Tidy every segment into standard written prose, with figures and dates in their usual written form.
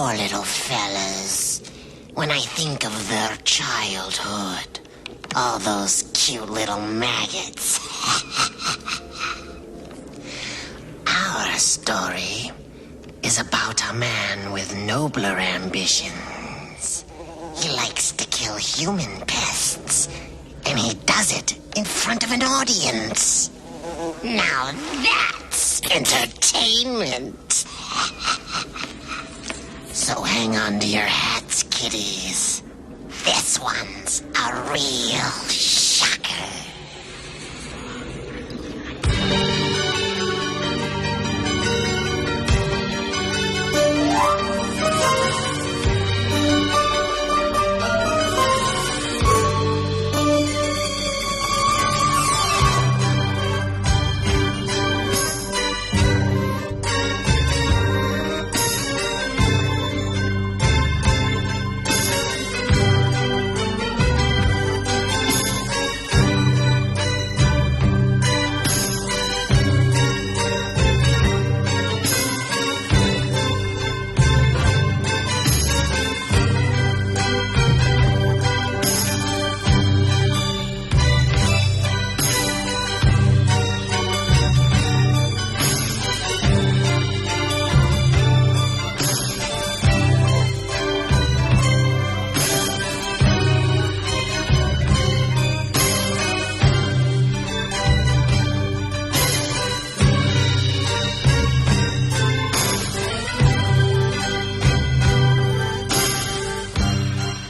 poor little fellas. When I think of their childhood, all those cute little maggots. Our story is about a man with nobler ambitions. He likes to kill human pests, and he does it in front of an audience. Now that's entertainment. So hang on to your hats, kiddies. This one's a real shocker.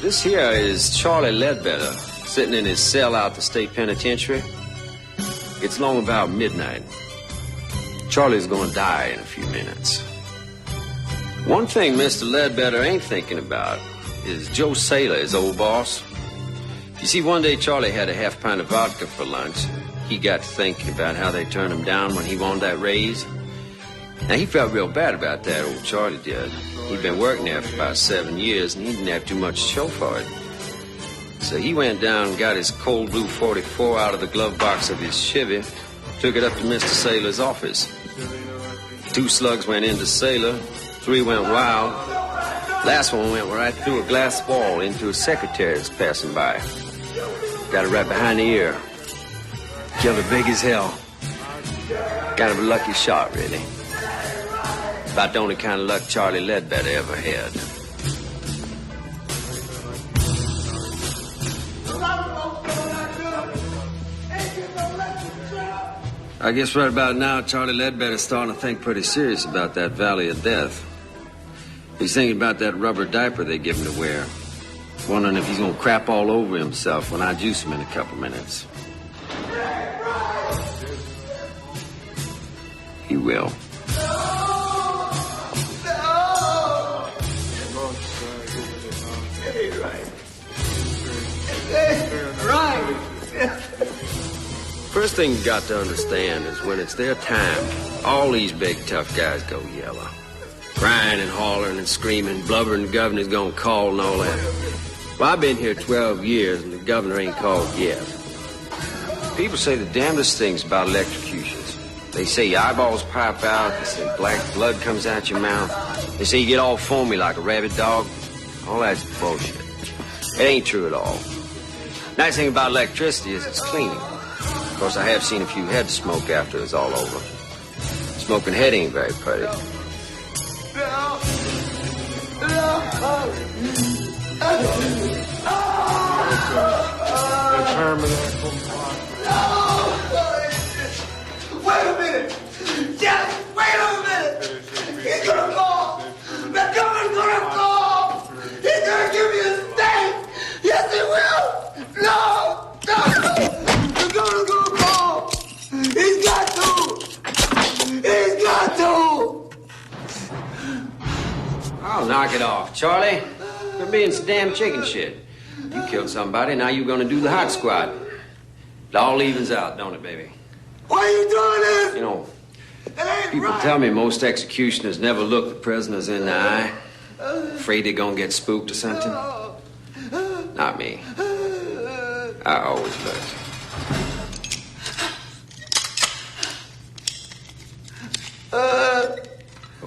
This here is Charlie Ledbetter, sitting in his cell out the state penitentiary. It's long about midnight. Charlie's gonna die in a few minutes. One thing Mr. Ledbetter ain't thinking about is Joe Saylor, his old boss. You see, one day Charlie had a half pint of vodka for lunch. He got to thinking about how they turned him down when he wanted that raise. Now, he felt real bad about that, old Charlie did. He'd been working there for about 7 years, and he didn't have too much to show for it. So he went down and got his cold blue 44 out of the glove box of his Chevy, took it up to Mr. Saylor's office. 2 slugs went into Saylor, 3 went wild. Last one went right through a glass wall into a secretary that's passing by. Got it right behind the ear. Killed her big as hell. Kind of a lucky shot, really. About the only kind of luck Charlie Ledbetter ever had. I guess right about now, Charlie Ledbetter's starting to think pretty serious about that Valley of Death. He's thinking about that rubber diaper they give him to wear. Wondering if he's gonna crap all over himself when I juice him in a couple minutes. He will. First thing you got to understand is when it's their time, all these big tough guys go yellow. Crying and hollering and screaming, blubbering the governor's gonna call and all that. Well, I've been here 12 years and the governor ain't called yet. People say the damnedest things about electrocutions. They say your eyeballs pop out, they say black blood comes out your mouth. They say you get all foamy like a rabid dog. All that's bullshit. It ain't true at all. Nice thing about electricity is it's clean. Of course, I have seen a few heads smoke after it's all over. Smoking head ain't very pretty. Wait a minute! Just wait a minute! He's gonna call! The governor's gonna call! He's gonna give me a state! Yes, he will! No! The governor's gonna call! He's got to! He's got to! I'll knock it off, Charlie. You're being some damn chicken shit. You killed somebody, now you're gonna do the hot squat. It all evens out, don't it, baby? Why are you doing this? You know, It ain't people right. tell me most executioners never look the prisoners in the eye. Afraid they're gonna get spooked or something. Not me. I always look.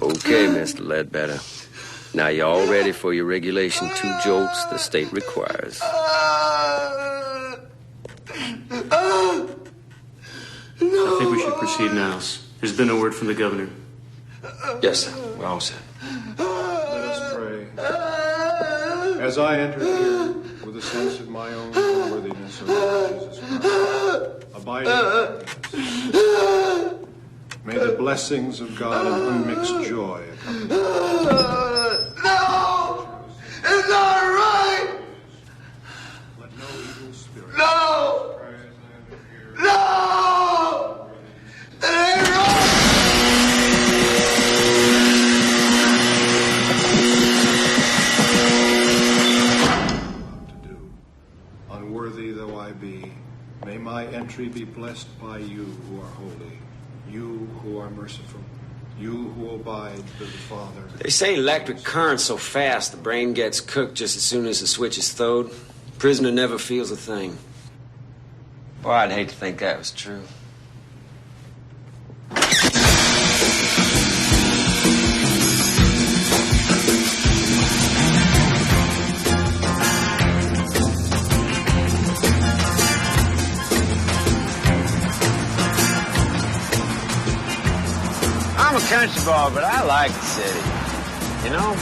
Okay, Mr. Ledbetter. Now, you all ready for your regulation 2 jolts the state requires? I think we should proceed now. There's been a word from the governor. Yes, sir. We're all set. Let us pray. As I enter here with a sense of my own unworthiness of Lord Jesus Christ, abiding in happiness, may the blessings of God and unmixed joy accompany me. No! It's not right! Let no evil spirit. No! No! It ain't right! To do. Unworthy though I be, may my entry be blessed by you who are holy, you who are merciful, you who abide with the Father. They say electric current's so fast the brain gets cooked just as soon as the switch is throwed. Prisoner never feels a thing. Boy, I'd hate to think that was true. I'm a country boy, but I like the city. You know?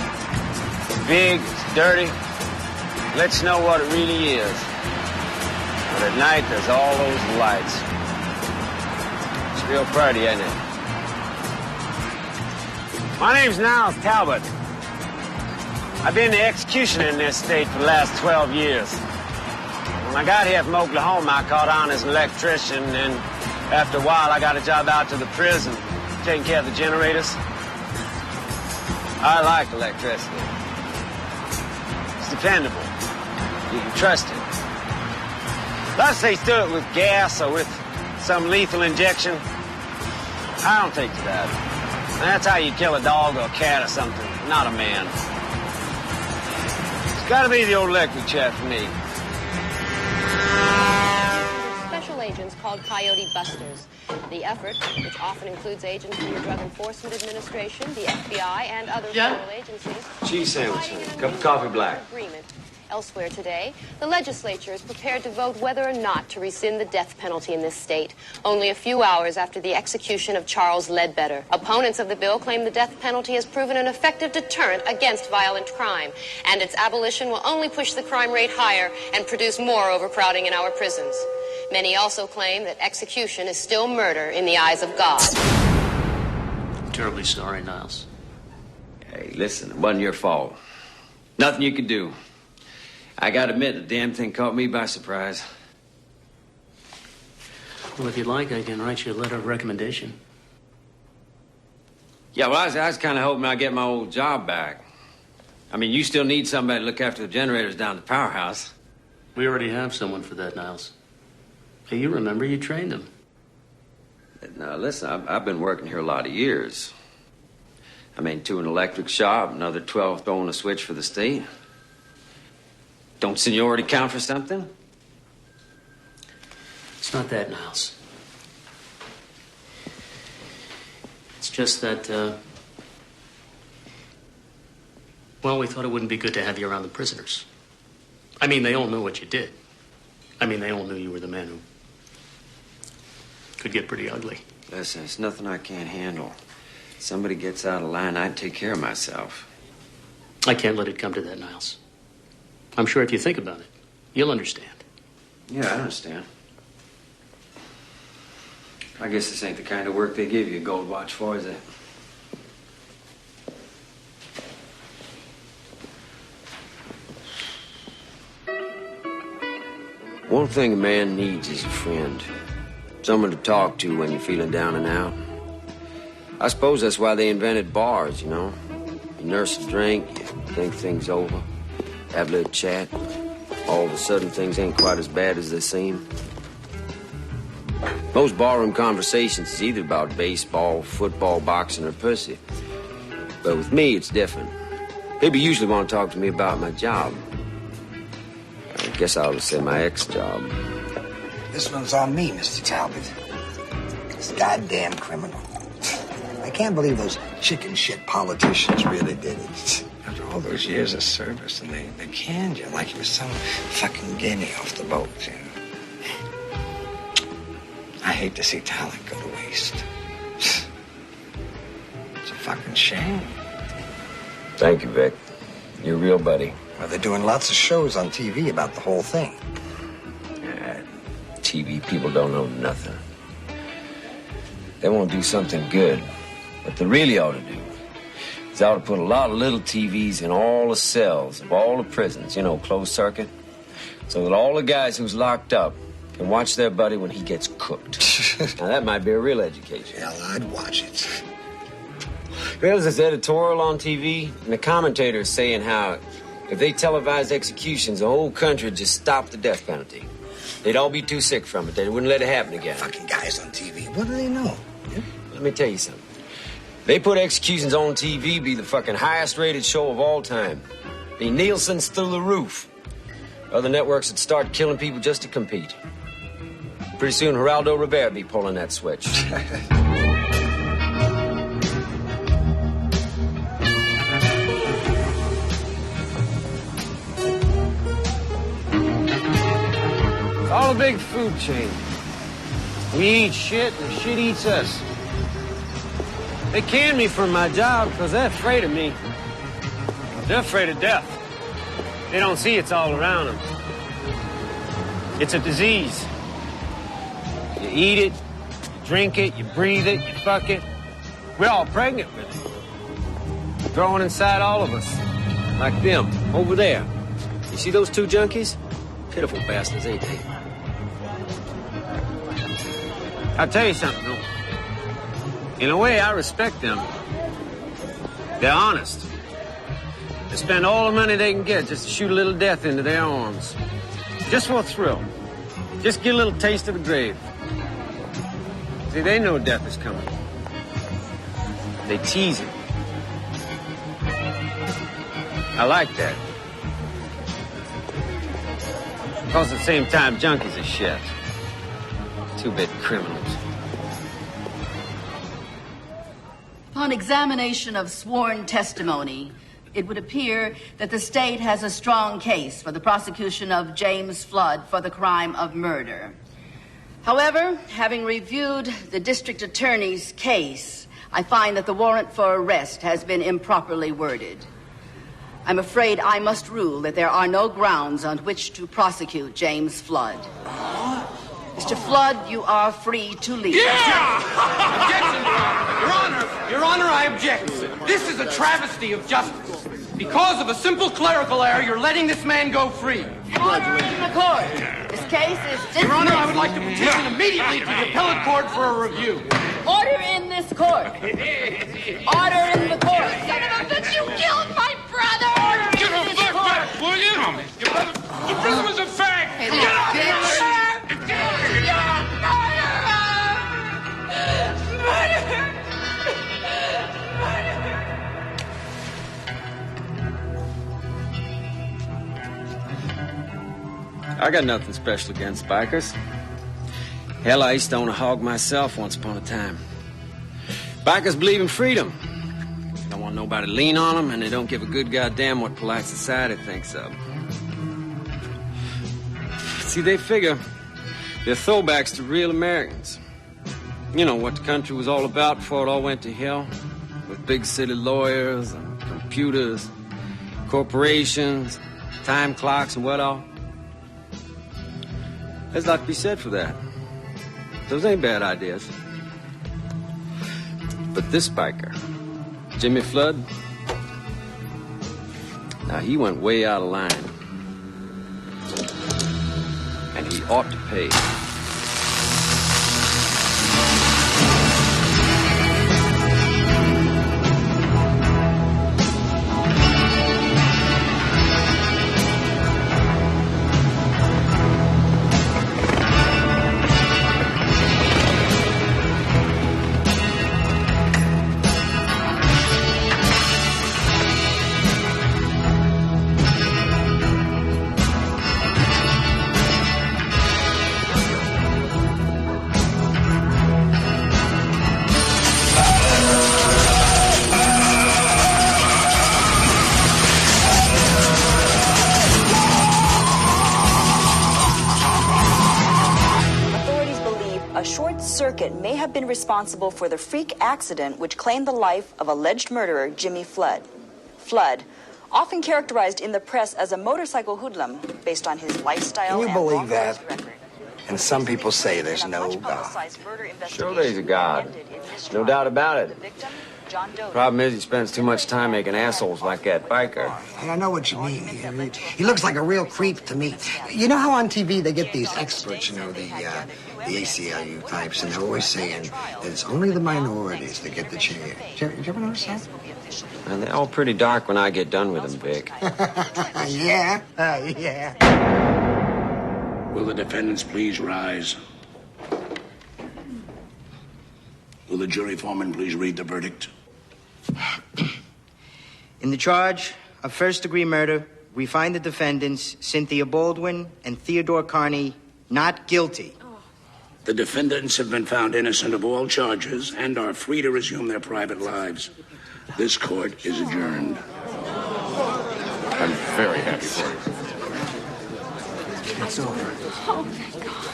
It's big, it's dirty. Lets you know what it really is. But at night, there's all those lights. It's real pretty, isn't it? My name's Niles Talbot. I've been the executioner in this state for the last 12 years. When I got here from Oklahoma, I caught on as an electrician, and after a while, I got a job out to the prison, taking care of the generators. I like electricity. It's dependable. You can trust it. Unless they do it with gas or with some lethal injection, I don't take to that. And that's how you kill a dog or a cat or something, not a man. It's got to be the old electric chair for me. Special agents called Coyote Busters. The effort, which often includes agents from the Drug Enforcement Administration, the FBI, and other federal agencies, Cheese sandwich, cup of coffee black. Agreement. Elsewhere today, the legislature is prepared to vote whether or not to rescind the death penalty in this state, only a few hours after the execution of Charles Ledbetter. Opponents of the bill claim the death penalty has proven an effective deterrent against violent crime, and its abolition will only push the crime rate higher and produce more overcrowding in our prisons. Many also claim that execution is still murder in the eyes of God. I'm terribly sorry, Niles. Hey, listen, it wasn't your fault. Nothing you could do. I gotta admit, the damn thing caught me by surprise. Well, if you'd like, I can write you a letter of recommendation. Yeah, well, I was kind of hoping I'd get my old job back. I mean, you still need somebody to look after the generators down at the powerhouse. We already have someone for that, Niles. Hey, you remember you trained him. Now, listen, I've been working here a lot of years. I mean, 2 in an electric shop, another 12 throwing a switch for the state. Don't seniority count for something? It's not that, Niles. It's just that, well, we thought it wouldn't be good to have you around the prisoners. I mean, they all know what you did. I mean, they all knew you were the man who could get pretty ugly. Listen, it's nothing I can't handle. If somebody gets out of line, I'd take care of myself. I can't let it come to that, Niles. I'm sure if you think about it, you'll understand. Yeah, I understand. I guess this ain't the kind of work they give you a gold watch for, is it? One thing a man needs is a friend. Someone to talk to when you're feeling down and out. I suppose that's why they invented bars, you know. You nurse a drink, you think things over, have a little chat. All of a sudden, things ain't quite as bad as they seem. Most barroom conversations is either about baseball, football, boxing, or pussy. But with me, it's different. People usually want to talk to me about my job. I guess I ought to say my ex-job. This one's on me, Mr. Talbot. This goddamn criminal. I can't believe those chicken shit politicians really did it. After all those years of service, and they canned you like you were some fucking guinea off the boat, you know. I hate to see talent go to waste. It's a fucking shame. Thank you, Vic. You're a real buddy. Well, they're doing lots of shows on TV about the whole thing. TV people don't know nothing. They want to do something good. What they really ought to do is they ought to put a lot of little TVs in all the cells of all the prisons, you know, closed circuit, so that all the guys who's locked up can watch their buddy when he gets cooked. Now, that might be a real education. Hell, I'd watch it. There's this editorial on TV, and the commentator is saying how if they televised executions, the whole country would just stop the death penalty. They'd all be too sick from it. They wouldn't let it happen again. Fucking guys on TV. What do they know? Yeah? Let me tell you something. They put executions on TV, be the fucking highest rated show of all time. Be Nielsen's through the roof. Other networks would start killing people just to compete. Pretty soon, Geraldo Rivera be pulling that switch. All a big food chain. We eat shit and shit eats us. They can me from my job because they're afraid of me. They're afraid of death. They don't see it's all around them. It's a disease. You eat it, you drink it, you breathe it, you fuck it. We're all pregnant with it. Growing inside all of us. Like them, over there. You see those two junkies? Pitiful bastards, ain't they? I'll tell you something, though. In a way, I respect them. They're honest. They spend all the money they can get just to shoot a little death into their arms. Just for a thrill. Just get a little taste of the grave. See, they know death is coming. They tease it. I like that. Because at the same time, junkies are shit. Two-bit criminals. Upon examination of sworn testimony, it would appear that the state has a strong case for the prosecution of James Flood for the crime of murder. However, having reviewed the district attorney's case, I find that the warrant for arrest has been improperly worded. I'm afraid I must rule that there are no grounds on which to prosecute James Flood. Mr. Flood, you are free to leave. Yeah! Objection! Your Honor, I object. This is a travesty of justice. Because of a simple clerical error, you're letting this man go free. Order in the court. This case is dismissed. Your Honor, I would like to petition immediately to the appellate court for a review. Order in this court. Order in the court. Son of a bitch, you killed my brother! Order in this court. Back, will you? The prisoners are fag! Hey, get out of here! I got nothing special against bikers. Hell, I used to own a hog myself once upon a time. Bikers believe in freedom. They don't want nobody to lean on them, and they don't give a good goddamn what polite society thinks of. See, they figure they're throwbacks to real Americans. You know what the country was all about before it all went to hell? With big city lawyers and computers, corporations, time clocks, and what all. There's a lot to be said for that. Those ain't bad ideas. But this biker, Jimmy Flood, now he went way out of line. And he ought to pay. a short circuit may have been responsible for the freak accident which claimed the life of alleged murderer Jimmy Flood. Flood, often characterized in the press as a motorcycle hoodlum based on his lifestyle. Can you and believe that? record. And some people say there's no God. Sure there's a God. No doubt about it. Problem is he spends too much time making assholes like that biker. And I know what you mean. He looks like a real creep to me. You know how on TV they get these experts, you know, the ACLU types, and they're always saying that it's only the minorities that get the chair. Did you ever notice that? And they're all pretty dark when I get done with them, Vic. Yeah. Will the defendants please rise? Will the jury foreman please read the verdict? In the charge of first-degree murder, we find the defendants, Cynthia Baldwin and Theodore Carney, not guilty. The defendants have been found innocent of all charges and are free to resume their private lives. This court is adjourned. I'm very happy for you. It's over. Oh, thank God.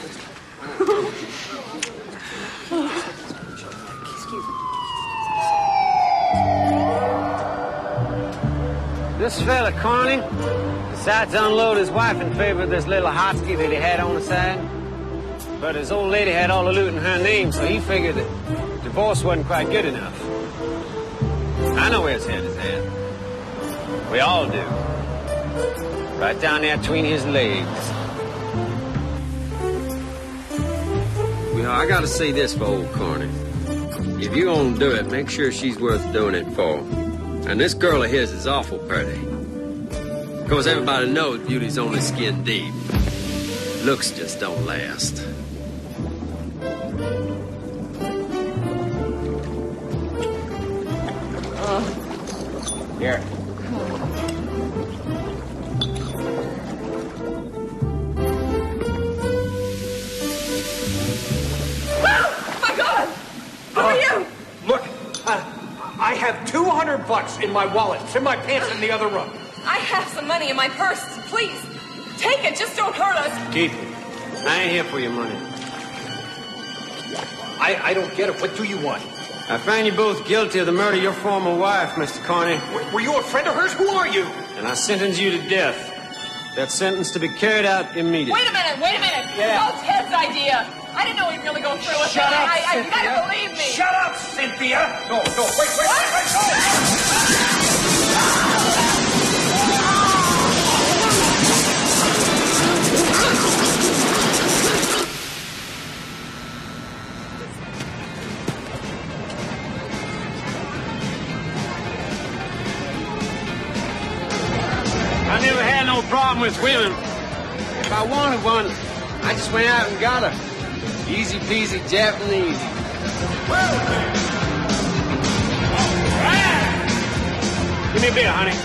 This fella, Carney, decides to unload his wife in favor of this little hotchkiss that he had on the side. But his old lady had all the loot in her name, so he figured that divorce wasn't quite good enough. I know where his head is at. We all do. Right down there between his legs. You know, I gotta say this for old Carney. If you gonna do it, make sure she's worth doing it for. And this girl of his is awful pretty. Of course, everybody knows beauty's only skin deep. Looks just don't last. Here. I have $200 in my wallet. It's in my pants in the other room. I have some money in my purse. Please, take it. Just don't hurt us. Keith, I ain't here for your money. I don't get it. What do you want? I find you both guilty of the murder of your former wife, Mr. Carney. Were you a friend of hers? Who are you? And I sentence you to death. That sentence to be carried out immediately. Wait a minute. Yeah. It's all Ted's idea. I didn't know he'd really go through with it. Shut up, You Cynthia. gotta believe me. Shut up, Cynthia. No, wait, no. I never had no problem with women. If I wanted one, I just went out and got her. Easy peasy Japanese. Give me a beer, honey.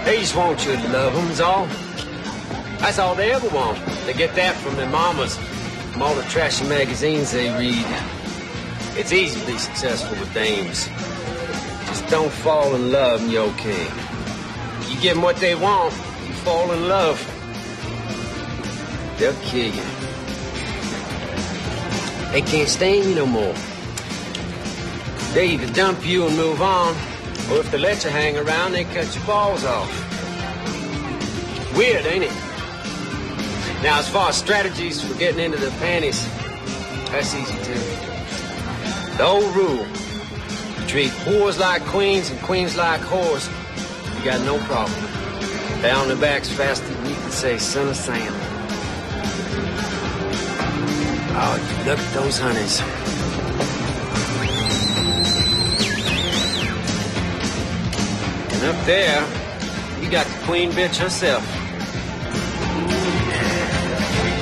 They just want you to love them, is all. That's all they ever want. They get that from their mamas, from all the trashy magazines they read. It's easy to be successful with dames. Just don't fall in love and you're okay. You give them what they want, you fall in love. They'll kill you. They can't stand you no more. They either dump you and move on, or if they let you hang around, they cut your balls off. Weird, ain't it? Now, as far as strategies for getting into the panties, that's easy too. The old rule, you treat whores like queens and queens like whores, you got no problem. Down the backs faster than you can say son of Sam. Oh, look at those honeys. And up there, you got the queen bitch herself.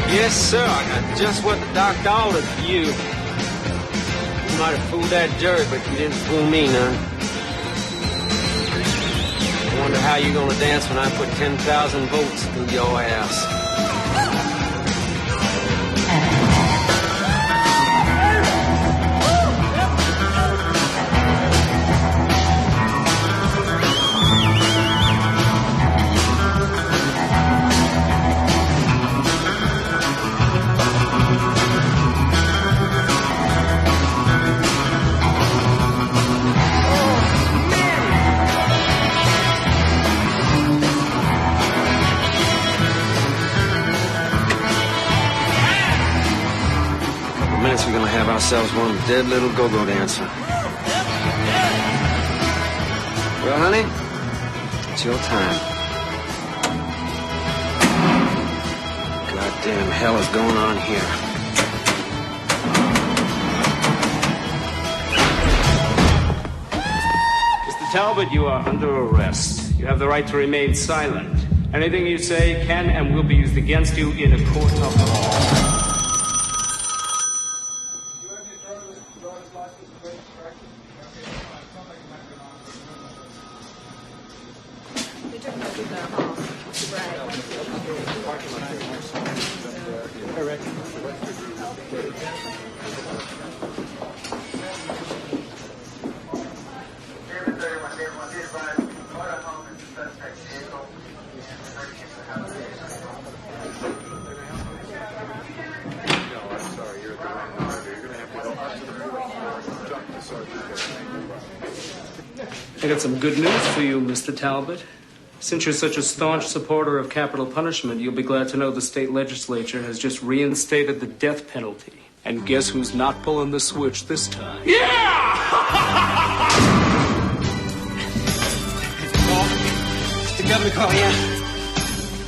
Yes, sir, I got just what the doctor ordered for you. You might have fooled that jury, but you didn't fool me none. I wonder how you're gonna dance when I put 10,000 votes through your ass. chance we're gonna have ourselves one dead little go-go dancer. Well, honey, it's your time. Goddamn hell is going on here? Mr. Talbot, you are under arrest. You have the right to remain silent. Anything you say can and will be used against you in a court of law. I got some good news for you, Mr. Talbot. Since you're such a staunch supporter of capital punishment, you'll be glad to know the state legislature has just reinstated the death penalty. And guess who's not pulling the switch this time? Yeah! The governor call, yeah?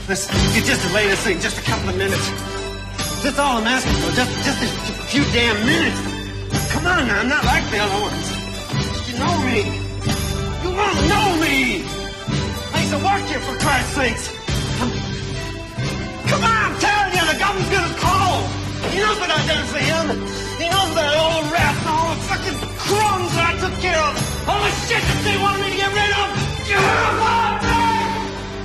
Listen, you just delay this thing just a couple of minutes. That's all I'm asking for, just a few damn minutes. Come on now, I'm not like the other ones. You know me. You won't know me! I used to work here, for Christ's sakes! Come on, I'm telling you, the government's gonna call! He knows what I did for him! He knows that old rat and all the fucking crumbs that I took care of! All the shit that they wanted me to get rid of!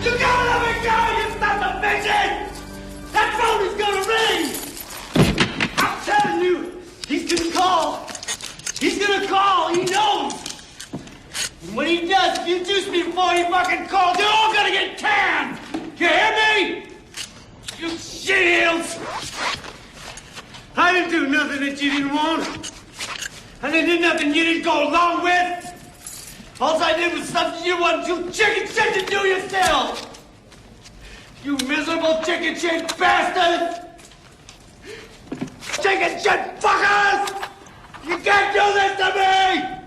You gotta let me go, you son of a bitch! That phone is gonna ring! I'm telling you, he's gonna call! He's gonna call, he knows! When he does, if you juice me before he fucking calls, you're all gonna get canned! You hear me? You shit-heels! I didn't do nothing that you didn't want. I didn't do nothing you didn't go along with. All I did was something you wanted to chicken shit to do yourself! You miserable chicken shit bastard! Chicken shit fuckers! You can't do this to me!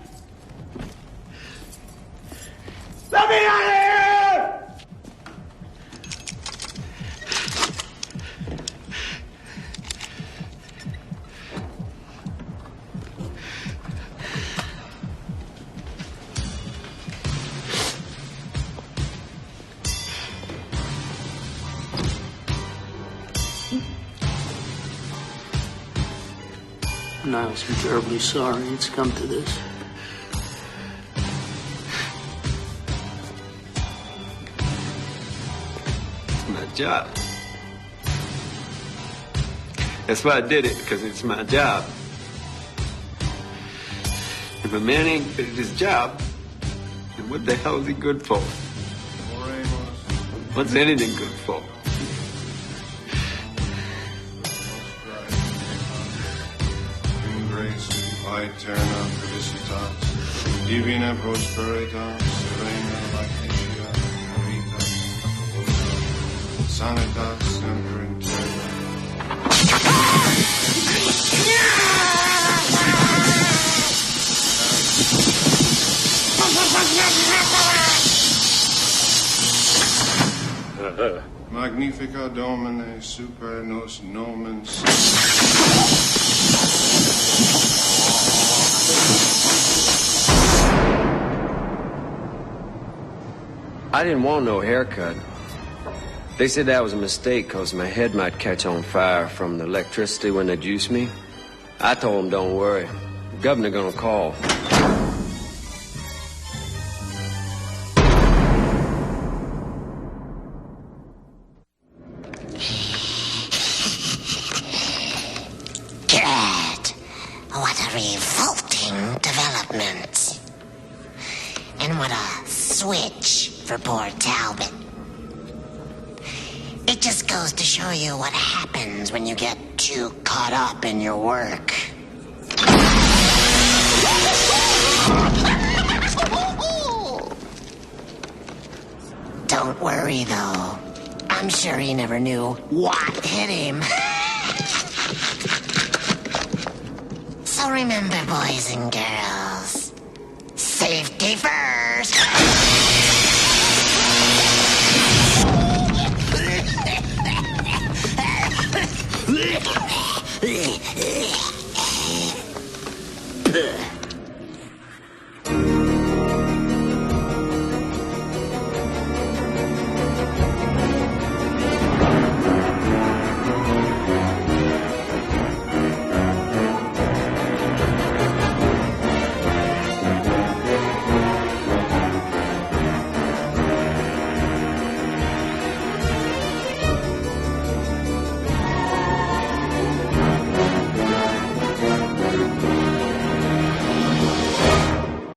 Let me out of here! Niles, I'm terribly sorry it's come to this. Job. That's why I did it, because it's my job. If a man ain't good at his job, then what the hell is he good for? What's anything good for? In grace, aeterna felicitas, divina prosperitas, serena lactitia, vita, sanitas semper in Magnifica Domine super nos nomen. I didn't want no haircut. They said that was a mistake because my head might catch on fire from the electricity when they juice me. I told them, don't worry. The governor gonna call. Good. What a revolting development. And what a switch for poor Talbot. It just goes to show you what happens when you get too caught up in your work. Don't worry, though. I'm sure he never knew what hit him. So remember, boys and girls, safety first.